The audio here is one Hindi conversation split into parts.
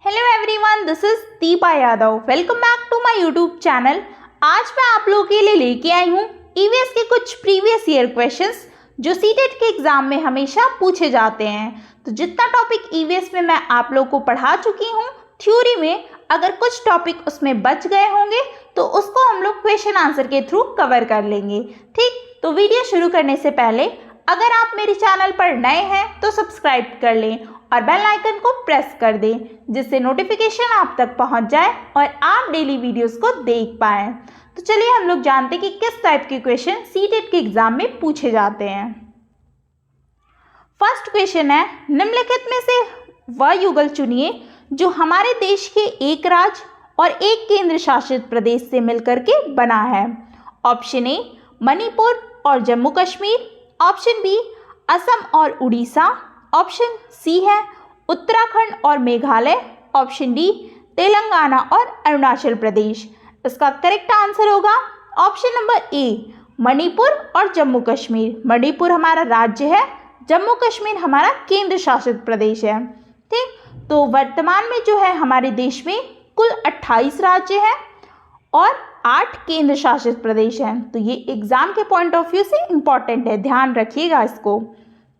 Hello everyone, this is Deepa Yadav. Welcome back to my YouTube channel. आज मैं आप लोगों के लिए लेके आई हूँ ईवीएस के कुछ प्रीवियस ईयर क्वेश्चंस जो सीटेट के एग्जाम में हमेशा पूछे जाते हैं। तो जितना टॉपिक ईवीएस में मैं आप लोगों को पढ़ा चुकी हूँ थ्योरी में, अगर कुछ टॉपिक उसमें बच गए होंगे तो उसको हम लोग क्वेश्चन आंसर के थ्रू कवर कर लेंगे। ठीक, तो वीडियो शुरू करने से पहले अगर आप मेरे चैनल पर नए हैं तो सब्सक्राइब कर लें और बेल आइकन को प्रेस कर दें, जिससे नोटिफिकेशन आप तक पहुंच जाए और आप डेली वीडियोस को देख पाएं। तो चलिए हम लोग जानते हैं कि किस टाइप के क्वेश्चन सीटेट के एग्जाम में पूछे जाते हैं। फर्स्ट क्वेश्चन है, निम्नलिखित में से वह युगल चुनिए जो हमारे देश के एक राज्य और एक केंद्र शासित प्रदेश से मिलकर के बना है। ऑप्शन ए मणिपुर और जम्मू कश्मीर, ऑप्शन बी असम और उड़ीसा, ऑप्शन सी है उत्तराखंड और मेघालय, ऑप्शन डी तेलंगाना और अरुणाचल प्रदेश। इसका करेक्ट आंसर होगा ऑप्शन नंबर ए मणिपुर और जम्मू कश्मीर। मणिपुर हमारा राज्य है, जम्मू कश्मीर हमारा केंद्र शासित प्रदेश है। ठीक, तो वर्तमान में जो है हमारे देश में कुल 28 राज्य हैं और 8 केंद्र शासित प्रदेश हैं। तो ये एग्जाम के पॉइंट ऑफ व्यू से इम्पॉर्टेंट है, ध्यान रखिएगा इसको।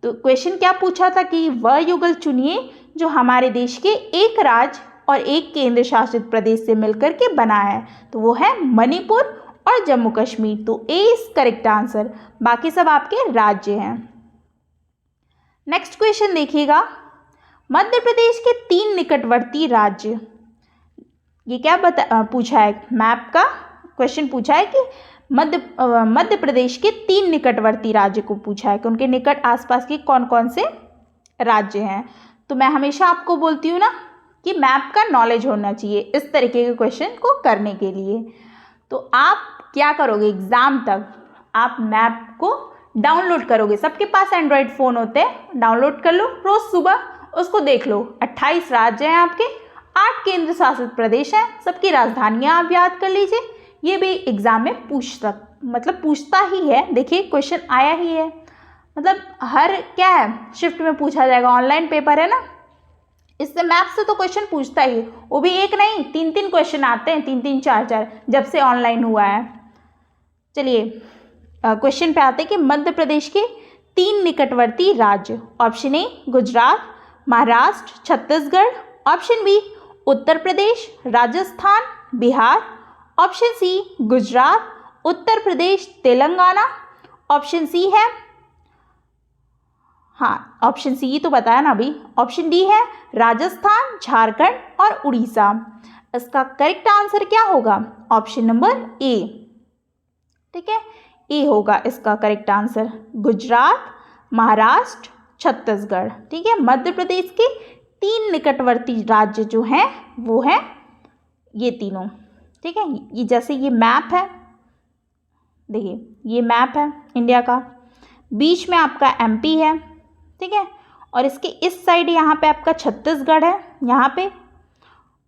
तो क्वेश्चन क्या पूछा था कि वह युगल चुनिए जो हमारे देश के एक राज्य और एक केंद्र शासित प्रदेश से मिलकर के बना है, तो वो है मणिपुर और जम्मू कश्मीर। तो ए इज करेक्ट आंसर, बाकी सब आपके राज्य हैं। नेक्स्ट क्वेश्चन देखिएगा, मध्य प्रदेश के 3 निकटवर्ती राज्य। ये क्या पूछा है, मैप का क्वेश्चन पूछा है कि मध्य प्रदेश के 3 निकटवर्ती राज्य को पूछा है कि उनके निकट आसपास के कौन कौन से राज्य हैं। तो मैं हमेशा आपको बोलती हूँ ना कि मैप का नॉलेज होना चाहिए इस तरीके के क्वेश्चन को करने के लिए। तो आप क्या करोगे, एग्जाम तक आप मैप को डाउनलोड करोगे। सबके पास एंड्रॉयड फ़ोन होते हैं, डाउनलोड कर लो, रोज़ सुबह उसको देख लो। 28 राज्य हैं आपके, 8 केंद्र शासित प्रदेश हैं, सबकी राजधानियाँ आप याद कर लीजिए। ये भी एग्जाम में पूछता ही है। देखिए क्वेश्चन आया ही है, मतलब हर क्या है शिफ्ट में पूछा जाएगा, ऑनलाइन पेपर है ना, इससे मैथ से तो क्वेश्चन पूछता ही, वो भी एक नहीं 3-3 क्वेश्चन आते हैं, 3-3 4-4 जब से ऑनलाइन हुआ है। चलिए क्वेश्चन पे आते हैं कि मध्य प्रदेश के 3 निकटवर्ती राज्य। Option A Gujarat, Maharashtra, Chhattisgarh, option B Uttar Pradesh, Rajasthan, Bihar, option C Gujarat, Uttar Pradesh, Telangana, option C है, हाँ ऑप्शन सी तो बताया ना अभी, ऑप्शन डी है राजस्थान, झारखंड और उड़ीसा। इसका करेक्ट आंसर क्या होगा, ऑप्शन नंबर ए। ठीक है, ए होगा इसका करेक्ट आंसर, गुजरात, महाराष्ट्र, छत्तीसगढ़। ठीक है, मध्य प्रदेश के 3 निकटवर्ती राज्य जो हैं वो हैं ये तीनों। ठीक है, ये जैसे ये मैप है, देखिए ये मैप है इंडिया का, बीच में आपका एमपी है, ठीक है, और इसके इस साइड यहाँ पे आपका छत्तीसगढ़ है यहाँ पे,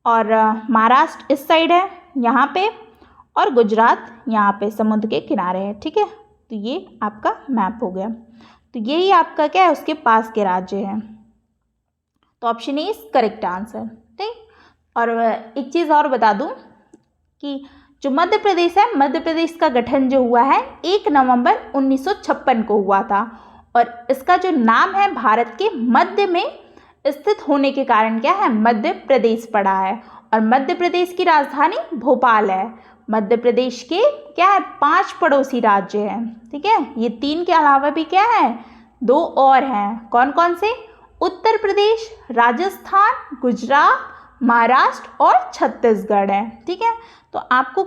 और महाराष्ट्र इस साइड है यहाँ पे, और गुजरात यहाँ पे समुद्र के किनारे है। ठीक है, तो ये आपका मैप हो गया। तो यही आपका क्या है, उसके पास के राज्य हैं। तो option A is correct answer. ठीक, और एक चीज़ और बता दूं कि जो मध्य प्रदेश है, मध्य प्रदेश का गठन जो हुआ है 1 नवंबर 1956 को हुआ था, और इसका जो नाम है भारत के मध्य में स्थित होने के कारण क्या है, मध्य प्रदेश पड़ा है, और मध्य प्रदेश की राजधानी भोपाल है। मध्य प्रदेश के क्या है 5 पड़ोसी राज्य हैं। ठीक है, ये 3 के अलावा भी क्या है 2 और हैं, कौन कौन से, उत्तर प्रदेश, राजस्थान, गुजरात, महाराष्ट्र और छत्तीसगढ़ है। ठीक है, तो आपको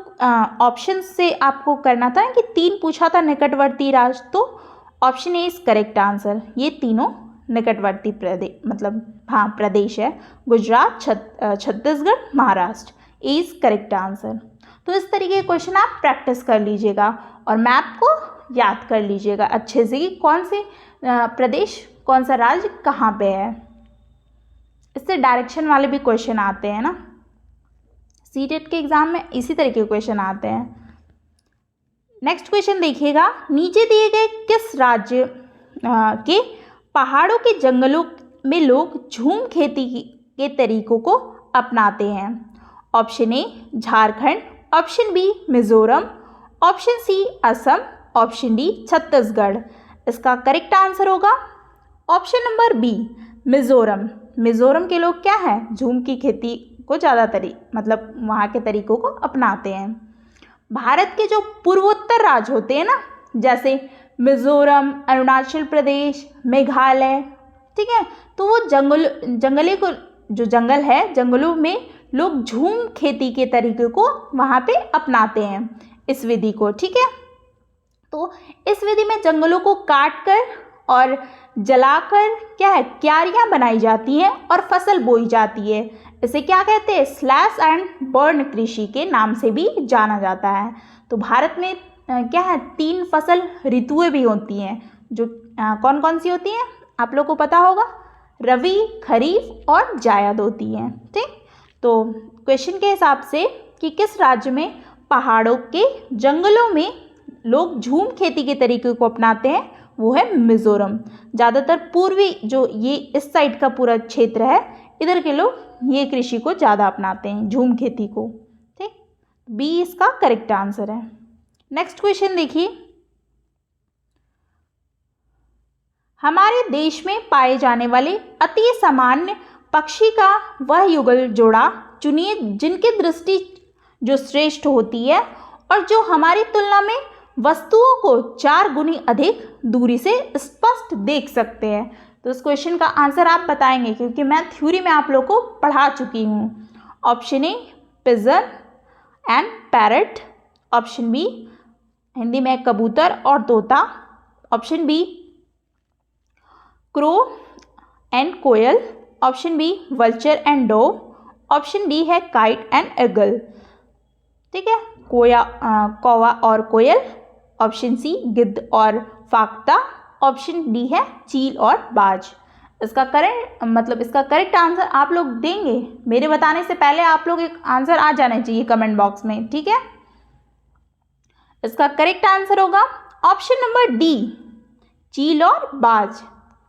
ऑप्शन से आपको करना था कि 3 पूछा था निकटवर्ती राज्य, तो option A is correct answer. ये तीनों निकटवर्ती प्रदेश है, गुजरात, छत्तीसगढ़, महाराष्ट्र। ए इज करेक्ट आंसर। तो इस तरीके के क्वेश्चन आप प्रैक्टिस कर लीजिएगा और मैप को याद कर लीजिएगा अच्छे से कि कौन से प्रदेश, कौन सा राज्य कहाँ पे है। इससे डायरेक्शन वाले भी क्वेश्चन आते हैं ना, सीटेट के एग्जाम में इसी तरीके के क्वेश्चन आते हैं। नेक्स्ट क्वेश्चन देखिएगा, नीचे दिए गए किस राज्य के पहाड़ों के जंगलों में लोग झूम खेती के तरीकों को अपनाते हैं? Option A Jharkhand, option B Mizoram, option C Assam, option D Chhattisgarh. इसका करेक्ट आंसर होगा option number B Mizoram. Mizoram के लोग क्या है, झूम की खेती को ज़्यादा मतलब वहाँ के तरीकों को अपनाते हैं। भारत के जो पूर्वोत्तर राज्य होते हैं ना, जैसे मिजोरम, अरुणाचल प्रदेश, मेघालय, ठीक है, तो वो जंगली को जो जंगल है, जंगलों में लोग झूम खेती के तरीके को वहाँ पे अपनाते हैं, इस विधि को। ठीक है, तो इस विधि में जंगलों को काट कर और जलाकर क्या है, क्यारियाँ बनाई जाती हैं और फसल बोई जाती है। इसे क्या कहते हैं, स्लैश एंड बर्न कृषि के नाम से भी जाना जाता है। तो भारत में क्या है, 3 फसल ऋतुएं भी होती हैं, जो कौन कौन सी होती हैं आप लोग को पता होगा, रवि, खरीफ और जायद होती हैं। ठीक, तो क्वेश्चन के हिसाब से कि किस राज्य में पहाड़ों के जंगलों में लोग झूम खेती के तरीके को अपनाते हैं, वो है मिजोरम। ज़्यादातर पूर्वी जो ये इस साइड का पूरा क्षेत्र है, इधर के लोग ये कृषि को ज़्यादा अपनाते हैं, झूम खेती को। ठीक, बी इसका करेक्ट आंसर है। नेक्स्ट क्वेश्चन देखिए, हमारे देश में पाए जाने वाले अति सामान्य पक्षी का वह युगल जोड़ा चुनिए जिनकी दृष्टि जो श्रेष्ठ होती है और जो हमारी तुलना में वस्तुओं को 4 गुनी अधिक दूरी से स्पष्ट देख सकते हैं। तो इस क्वेश्चन का आंसर आप बताएंगे, क्योंकि मैं थ्योरी में आप लोग को पढ़ा चुकी हूँ। Option A pigeon and parrot, option B Hindi में कबूतर और तोता, option B crow and koel, option B vulture and dove, option D है काइट एंड ईगल। ठीक है, कौवा और कोयल, ऑप्शन सी गिद्ध और फाख्ता, ऑप्शन डी है चील और बाज। इसका करेक्ट आंसर आप लोग देंगे, मेरे बताने से पहले आप लोग एक आंसर आ जाना चाहिए कमेंट बॉक्स में। ठीक है, इसका करेक्ट आंसर होगा ऑप्शन नंबर डी चील और बाज।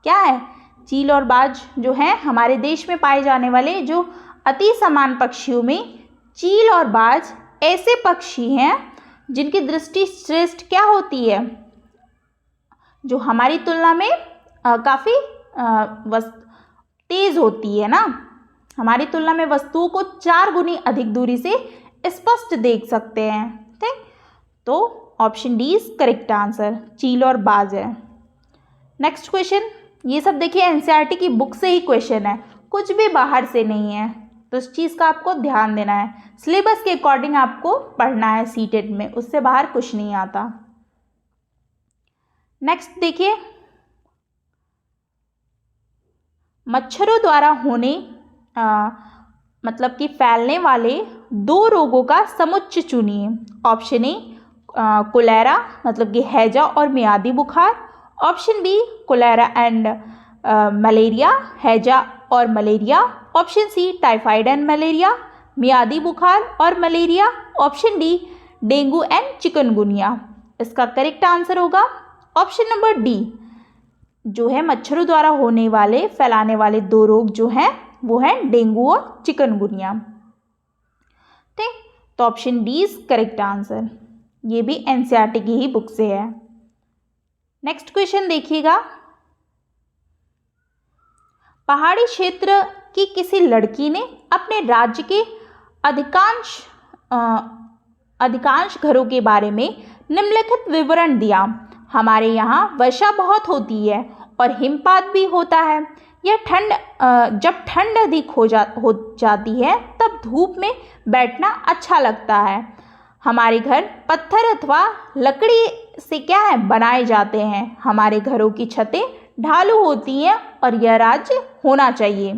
क्या है, चील और बाज जो है हमारे देश में पाए जाने वाले जो अति समान पक्षियों में चील और बाज ऐसे पक्षी हैं जिनकी दृष्टि श्रेष्ठ क्या होती है, जो हमारी तुलना में काफ़ी तेज होती है ना, हमारी तुलना में वस्तुओं को 4 गुनी अधिक दूरी से स्पष्ट देख सकते हैं। ठीक, तो option D is correct answer, चील और बाज है। नेक्स्ट क्वेश्चन, ये सब देखिए एनसीईआरटी की बुक से ही क्वेश्चन है, कुछ भी बाहर से नहीं है, तो इस चीज़ का आपको ध्यान देना है। सिलेबस के अकॉर्डिंग आपको पढ़ना है सीटेट में, उससे बाहर कुछ नहीं आता। नेक्स्ट देखिए, मच्छरों द्वारा होने मतलब कि फैलने वाले 2 रोगों का समुच्चय चुनिए। ऑप्शन ए कोलेरा मतलब कि हैजा और मियादी बुखार, option B cholera and malaria, हैजा और मलेरिया, option C typhoid and malaria, मियादी बुखार और मलेरिया, option D dengue and chikungunya. इसका करेक्ट आंसर होगा ऑप्शन नंबर डी, जो है मच्छरों द्वारा होने वाले फैलाने वाले 2 रोग जो हैं वो हैं डेंगू और चिकनगुनिया। ठीक, तो option D is correct answer, ये भी एनसीईआरटी की ही बुक से है। नेक्स्ट क्वेश्चन देखिएगा, पहाड़ी क्षेत्र की किसी लड़की ने अपने राज्य के अधिकांश घरों के बारे में निम्नलिखित विवरण दिया। हमारे यहाँ वर्षा बहुत होती है और हिमपात भी होता है। जब ठंड अधिक हो जाती है तब धूप में बैठना अच्छा लगता है। हमारे घर पत्थर अथवा लकड़ी से क्या है बनाए जाते हैं। हमारे घरों की छतें ढालू होती हैं और यह राज्य होना चाहिए।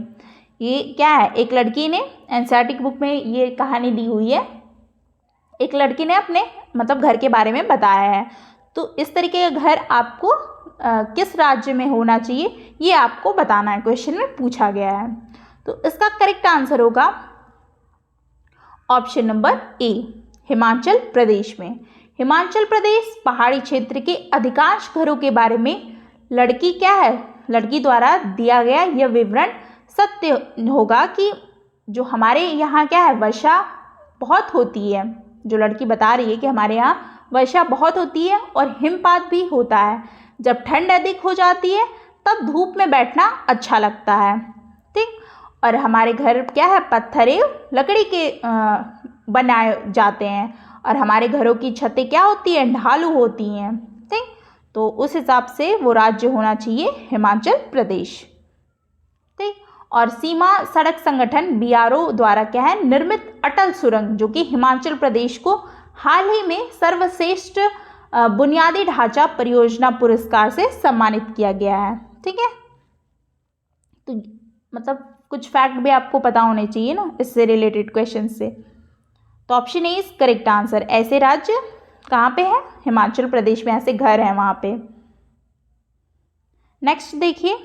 ये क्या है, एक लड़की ने एनसीईआरटी बुक में ये कहानी दी हुई है, एक लड़की ने अपने मतलब घर के बारे में बताया है। तो इस तरीके का घर आपको किस राज्य में होना चाहिए ये आपको बताना है, क्वेश्चन में पूछा गया है। तो इसका करेक्ट आंसर होगा option number A, Himachal Pradesh में। हिमाचल प्रदेश पहाड़ी क्षेत्र के अधिकांश घरों के बारे में लड़की द्वारा दिया गया यह विवरण सत्य होगा कि जो हमारे यहाँ क्या है, वर्षा बहुत होती है। जो लड़की बता रही है कि हमारे यहाँ वर्षा बहुत होती है और हिमपात भी होता है। जब ठंड अधिक हो जाती है तब धूप में बैठना अच्छा लगता है, ठीक। और हमारे घर क्या है, पत्थर एवं लकड़ी के बनाए जाते हैं और हमारे घरों की छतें क्या होती हैं, ढालू होती हैं, ठीक। तो उस हिसाब से वो राज्य होना चाहिए हिमाचल प्रदेश, ठीक। और सीमा सड़क संगठन BRO द्वारा क्या है, निर्मित अटल सुरंग, जो कि हिमाचल प्रदेश को हाल ही में सर्वश्रेष्ठ बुनियादी ढांचा परियोजना पुरस्कार से सम्मानित किया गया है, ठीक है। तो मतलब कुछ फैक्ट भी आपको पता होने चाहिए ना इससे रिलेटेड क्वेश्चन से। तो option A is correct answer. ऐसे राज्य कहाँ पे है, हिमाचल प्रदेश में ऐसे घर हैं वहाँ पे। नेक्स्ट देखिए,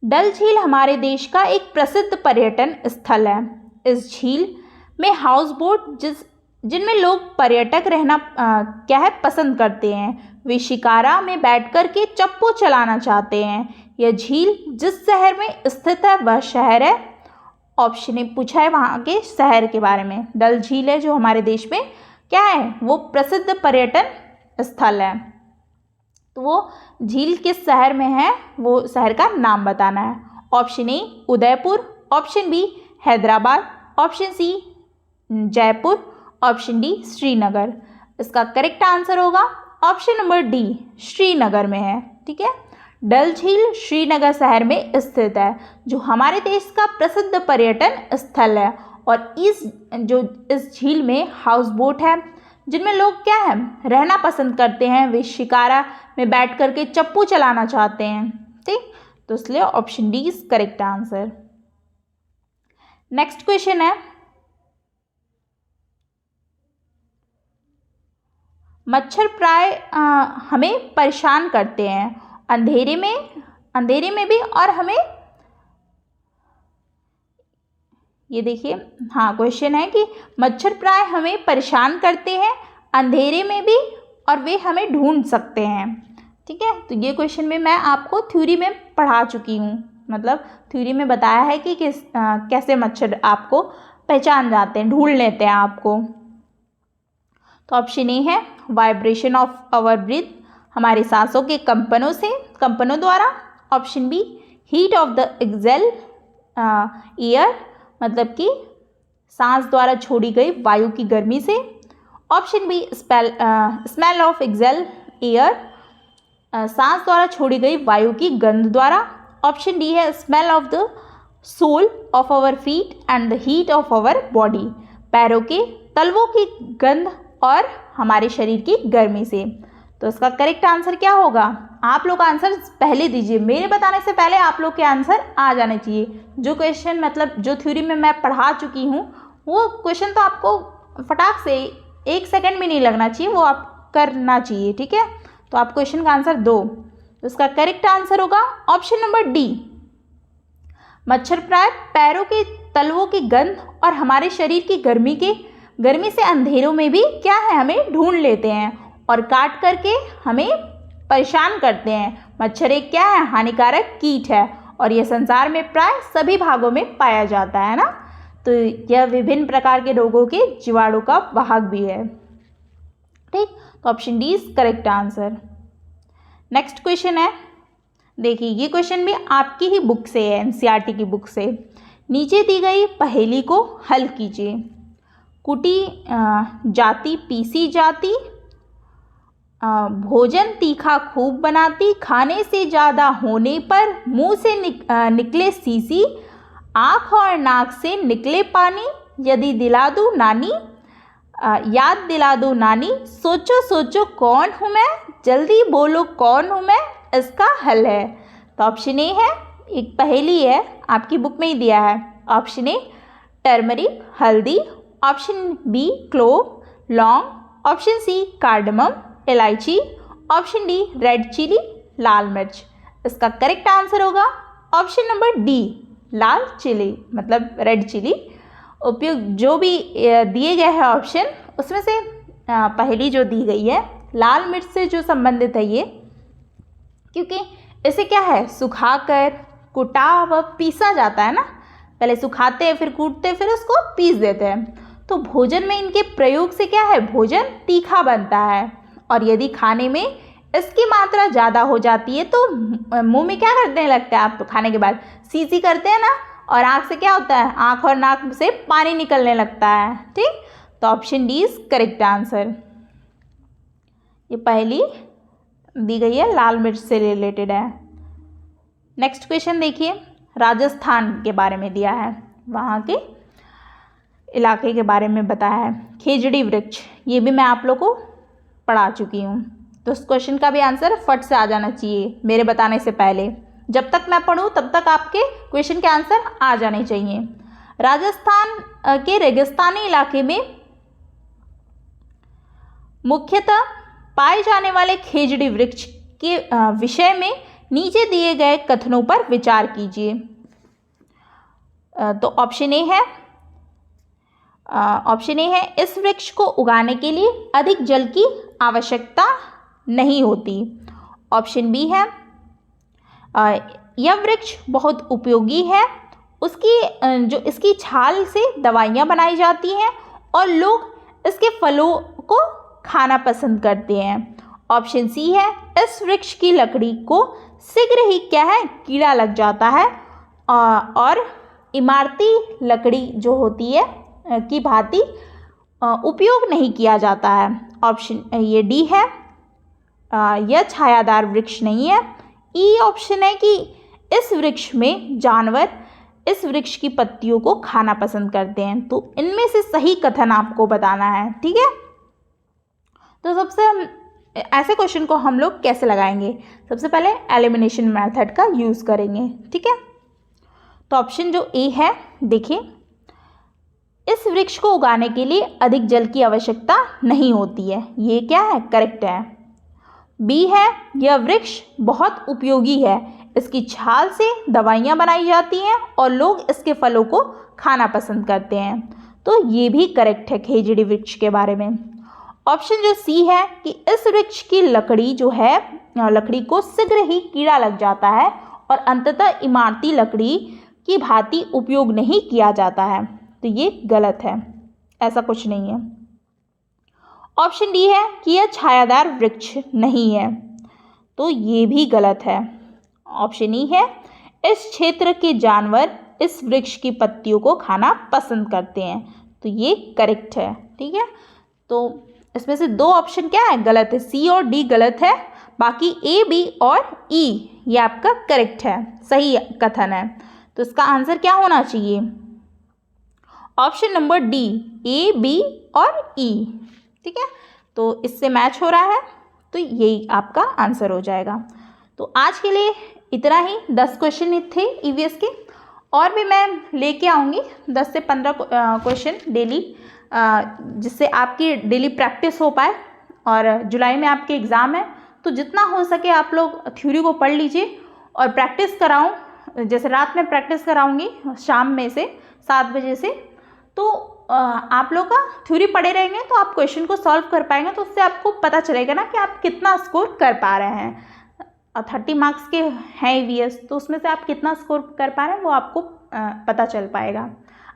डल झील हमारे देश का एक प्रसिद्ध पर्यटन स्थल है। इस झील में हाउस बोट जिनमें लोग पर्यटक रहना क्या है, पसंद करते हैं। वे शिकारा में बैठकर के चप्पू चलाना चाहते हैं। यह झील जिस शहर में स्थित है वह शहर है, ऑप्शन ए पूछा है वहाँ के शहर के बारे में। डल झील है जो हमारे देश में क्या है, वो प्रसिद्ध पर्यटन स्थल है। तो वो झील किस शहर में है, वो शहर का नाम बताना है। Option A Udaipur, option B Hyderabad, option C Jaipur, option D Srinagar. इसका करेक्ट आंसर होगा ऑप्शन नंबर डी, श्रीनगर में है, ठीक है। डल झील श्रीनगर शहर में स्थित है, जो हमारे देश का प्रसिद्ध पर्यटन स्थल है। और इस झील में हाउस बोट है जिनमें लोग क्या है, रहना पसंद करते हैं। वे शिकारा में बैठ करके चप्पू चलाना चाहते हैं, ठीक। तो इसलिए option D is correct answer. Next question है, मच्छर प्राय हमें परेशान करते हैं अंधेरे में भी, और हमें ये देखिए, हाँ क्वेश्चन है कि मच्छर प्राय हमें परेशान करते हैं अंधेरे में भी और वे हमें ढूंढ सकते हैं, ठीक है। तो ये क्वेश्चन में मैं आपको थ्योरी में पढ़ा चुकी हूँ, मतलब थ्योरी में बताया है कि कैसे मच्छर आपको पहचान जाते हैं, ढूंढ लेते हैं आपको। तो ऑप्शन ए है वाइब्रेशन ऑफ आवर ब्रीथ, हमारी सांसों के कंपनों द्वारा। Option B heat of the exhale air, मतलब कि सांस द्वारा छोड़ी गई वायु की गर्मी से। Option B smell of exhale air, सांस द्वारा छोड़ी गई वायु की गंध द्वारा। ऑप्शन डी है smell of the sole of our feet and the heat of our body, पैरों के तलवों की गंध और हमारे शरीर की गर्मी से। तो इसका करेक्ट आंसर क्या होगा, आप लोग आंसर पहले दीजिए, मेरे बताने से पहले आप लोग के आंसर आ जाने चाहिए। जो क्वेश्चन मतलब जो थ्योरी में मैं पढ़ा चुकी हूँ वो क्वेश्चन तो आपको फटाक से 1 सेकंड भी नहीं लगना चाहिए, वो आप करना चाहिए, ठीक है। तो आप क्वेश्चन का आंसर दो। तो इसका करेक्ट आंसर होगा ऑप्शन नंबर डी, मच्छर प्राय पैरों के तलवों की गंध और हमारे शरीर की गर्मी से अंधेरों में भी क्या है, हमें ढूंढ लेते हैं और काट करके हमें परेशान करते हैं। मच्छर एक क्या है, हानिकारक कीट है और यह संसार में प्राय सभी भागों में पाया जाता है ना। तो यह विभिन्न प्रकार के रोगों के जीवाणु का वाहक भी है, ठीक। तो option D is correct answer. Next question है, देखिए ये क्वेश्चन भी आपकी ही बुक से है, NCERT की बुक से। नीचे दी गई पहेली को हल कीजिए। कुटी जाति पीसी जाति, भोजन तीखा खूब बनाती, खाने से ज़्यादा होने पर मुंह से निकले सीसी, आँख और नाक से निकले पानी, यदि दिला दूँ नानी याद दिला दो नानी, सोचो सोचो कौन हूँ मैं, जल्दी बोलो कौन हूँ मैं, इसका हल है। तो ऑप्शन ए है, एक पहेली है आपकी बुक में ही दिया है। ऑप्शन ए टर्मरिक हल्दी, ऑप्शन बी क्लोव लौंग, ऑप्शन सी कार्डमम इलायची, ऑप्शन डी रेड चिली लाल मिर्च। इसका करेक्ट आंसर होगा ऑप्शन नंबर डी लाल चिली, मतलब रेड चिली। उपयोग जो भी दिए गए हैं ऑप्शन, उसमें से पहली जो दी गई है लाल मिर्च से जो संबंधित है ये, क्योंकि इसे क्या है सुखाकर कुटा व पीसा जाता है ना, पहले सुखाते हैं फिर कूटते हैं फिर उसको पीस देते हैं। तो भोजन में इनके प्रयोग से क्या है, भोजन तीखा बनता है और यदि खाने में इसकी मात्रा ज़्यादा हो जाती है तो मुंह में क्या करने लगता है, आप खाने के बाद सी करते हैं ना, और आँख से क्या होता है, आँख और नाक से पानी निकलने लगता है। ठीक, तो option D is correct answer. ये पहली दी गई है, लाल मिर्च से रिलेटेड है। नेक्स्ट क्वेश्चन देखिए, राजस्थान के बारे में दिया है, वहाँ के इलाके के बारे में बताया है, खेजड़ी वृक्ष, ये भी मैं आप लोगों को पढ़ा चुकी हूँ। तो इस क्वेश्चन का भी आंसर फट से आ जाना चाहिए मेरे बताने से पहले, जब तक मैं पढ़ूँ तब तक आपके क्वेश्चन के आंसर आ जाने चाहिए। राजस्थान के रेगिस्तानी इलाके में मुख्यतः पाए जाने वाले खेजड़ी वृक्ष के विषय में नीचे दिए गए कथनों पर विचार कीजिए। तो ऑप्शन ए है इस वृक्ष को उगाने के लिए अधिक जल की आवश्यकता नहीं होती। ऑप्शन बी है यह वृक्ष बहुत उपयोगी है, इसकी छाल से दवाइयाँ बनाई जाती हैं और लोग इसके फलों को खाना पसंद करते हैं। ऑप्शन सी है इस वृक्ष की लकड़ी को शीघ्र ही क्या है, कीड़ा लग जाता है और इमारती लकड़ी जो होती है की भांति उपयोग नहीं किया जाता है। ऑप्शन ये डी है यह छायादार वृक्ष नहीं है। ई ऑप्शन है कि इस वृक्ष में जानवर इस वृक्ष की पत्तियों को खाना पसंद करते हैं। तो इनमें से सही कथन आपको बताना है। ठीक है, तो सबसे ऐसे क्वेश्चन को हम लोग कैसे लगाएंगे, सबसे पहले एलिमिनेशन मेथड का यूज़ करेंगे। ठीक है, तो ऑप्शन जो ए है, देखिए इस वृक्ष को उगाने के लिए अधिक जल की आवश्यकता नहीं होती है, ये क्या है, करेक्ट है। बी है यह वृक्ष बहुत उपयोगी है, इसकी छाल से दवाइयाँ बनाई जाती हैं और लोग इसके फलों को खाना पसंद करते हैं। तो ये भी करेक्ट है खेजड़ी वृक्ष के बारे में। ऑप्शन जो सी है कि इस वृक्ष की लकड़ी जो है, लकड़ी को शीघ्र ही कीड़ा लग जाता है और अंततः इमारती लकड़ी की भांति उपयोग नहीं किया जाता है। तो ये गलत है, ऐसा कुछ नहीं है। ऑप्शन डी है कि यह छायादार वृक्ष नहीं है, तो ये भी गलत है। ऑप्शन ई है इस क्षेत्र के जानवर इस वृक्ष की पत्तियों को खाना पसंद करते हैं, तो ये करेक्ट है। ठीक है, तो इसमें से दो ऑप्शन क्या है, गलत है, सी और डी गलत है, बाकी ए, बी और ई ये आपका करेक्ट है, सही कथन है। तो इसका आंसर क्या होना चाहिए, ऑप्शन नंबर डी, ए, बी और ई। ठीक है, तो इससे मैच हो रहा है, तो यही आपका आंसर हो जाएगा। तो आज के लिए इतना ही, 10 क्वेश्चन थे ईवीएस के, और भी मैं लेके आऊँगी 10 से 15 क्वेश्चन डेली, जिससे आपकी डेली प्रैक्टिस हो पाए। और जुलाई में आपके एग्ज़ाम है, तो जितना हो सके आप लोग थ्योरी को पढ़ लीजिए और प्रैक्टिस कराऊँ, जैसे रात में प्रैक्टिस कराऊँगी शाम में से 7 बजे से, तो आप लोग का थ्योरी पढ़े रहेंगे तो आप क्वेश्चन को सॉल्व कर पाएंगे, तो उससे आपको पता चलेगा ना कि आप कितना स्कोर कर पा रहे हैं। 30 मार्क्स के हैं ईवीएस, तो उसमें से आप कितना स्कोर कर पा रहे हैं वो आपको पता चल पाएगा।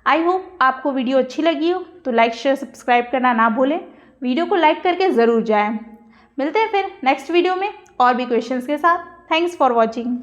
आई होप आपको वीडियो अच्छी लगी हो, तो लाइक शेयर सब्सक्राइब करना ना भूलें, वीडियो को लाइक करके ज़रूर जाएं। मिलते हैं फिर नेक्स्ट वीडियो में और भी क्वेश्चंस के साथ। Thanks for watching.